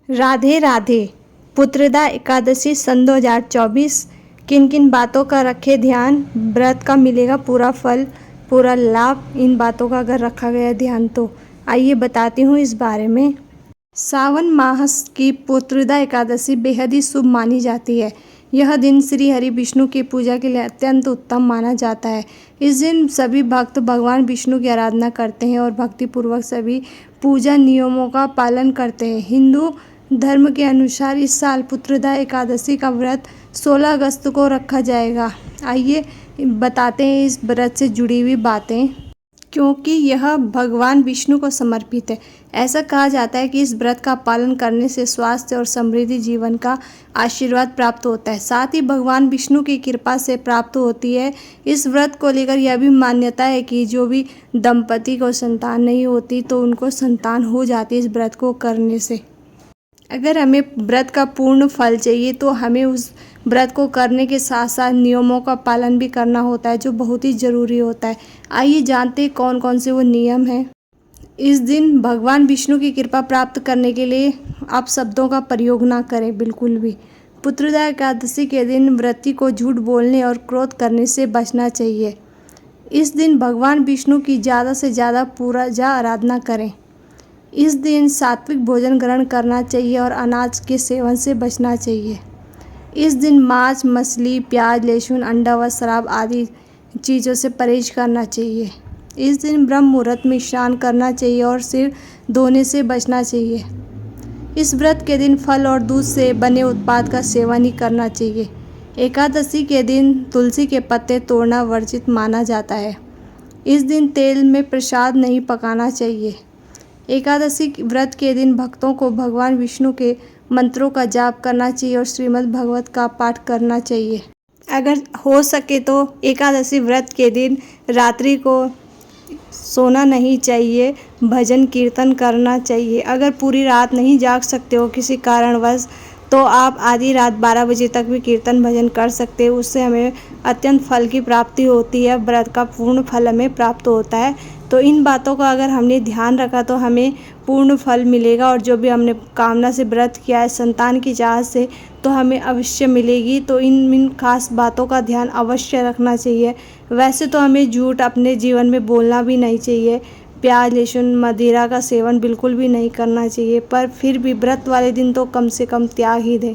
राधे राधे। पुत्रदा एकादशी सन 2024। किन किन बातों का रखें ध्यान, व्रत का मिलेगा पूरा फल, पूरा लाभ। इन बातों का अगर रखा गया ध्यान तो आइए बताती हूँ इस बारे में। सावन माह की पुत्रदा एकादशी बेहद ही शुभ मानी जाती है। यह दिन श्री हरि विष्णु की पूजा के लिए अत्यंत उत्तम माना जाता है। इस दिन सभी भक्त भगवान विष्णु की आराधना करते हैं और भक्तिपूर्वक सभी पूजा नियमों का पालन करते हैं। हिंदू धर्म के अनुसार इस साल पुत्रदा एकादशी का व्रत 16 अगस्त को रखा जाएगा। आइए बताते हैं इस व्रत से जुड़ी हुई बातें, क्योंकि यह भगवान विष्णु को समर्पित है। ऐसा कहा जाता है कि इस व्रत का पालन करने से स्वास्थ्य और समृद्धि जीवन का आशीर्वाद प्राप्त होता है, साथ ही भगवान विष्णु की कृपा से प्राप्त होती है। इस व्रत को लेकर यह भी मान्यता है कि जो भी दंपति को संतान नहीं होती तो उनको संतान हो जाती है इस व्रत को करने से। अगर हमें व्रत का पूर्ण फल चाहिए तो हमें उस व्रत को करने के साथ साथ नियमों का पालन भी करना होता है, जो बहुत ही ज़रूरी होता है। आइए जानते हैं कौन कौन से वो नियम हैं। इस दिन भगवान विष्णु की कृपा प्राप्त करने के लिए आप शब्दों का प्रयोग ना करें बिल्कुल भी। पुत्रदा एकादशी के दिन व्रती को झूठ बोलने और क्रोध करने से बचना चाहिए। इस दिन भगवान विष्णु की ज़्यादा से ज़्यादा पूजा आराधना करें। इस दिन सात्विक भोजन ग्रहण करना चाहिए और अनाज के सेवन से बचना चाहिए। इस दिन मांस, मछली, प्याज, लहसुन, अंडा व शराब आदि चीज़ों से परहेज करना चाहिए। इस दिन ब्रह्म मुहूर्त में स्नान करना चाहिए और सिर धोने से बचना चाहिए। इस व्रत के दिन फल और दूध से बने उत्पाद का सेवन ही करना चाहिए। एकादशी के दिन तुलसी के पत्ते तोड़ना वर्जित माना जाता है। इस दिन तेल में प्रसाद नहीं पकाना चाहिए। एकादशी व्रत के दिन भक्तों को भगवान विष्णु के मंत्रों का जाप करना चाहिए और श्रीमद् भागवत का पाठ करना चाहिए। अगर हो सके तो एकादशी व्रत के दिन रात्रि को सोना नहीं चाहिए, भजन कीर्तन करना चाहिए। अगर पूरी रात नहीं जाग सकते हो किसी कारणवश तो आप आधी रात 12 बजे तक भी कीर्तन भजन कर सकते हो। उससे हमें अत्यंत फल की प्राप्ति होती है, व्रत का पूर्ण फल हमें प्राप्त होता है। तो इन बातों का अगर हमने ध्यान रखा तो हमें पूर्ण फल मिलेगा और जो भी हमने कामना से व्रत किया है संतान की चाहत से तो हमें अवश्य मिलेगी। तो इन खास बातों का ध्यान अवश्य रखना चाहिए। वैसे तो हमें झूठ अपने जीवन में बोलना भी नहीं चाहिए, प्याज, लहसुन, मदिरा का सेवन बिल्कुल भी नहीं करना चाहिए, पर फिर भी व्रत वाले दिन तो कम से कम त्याग ही दें।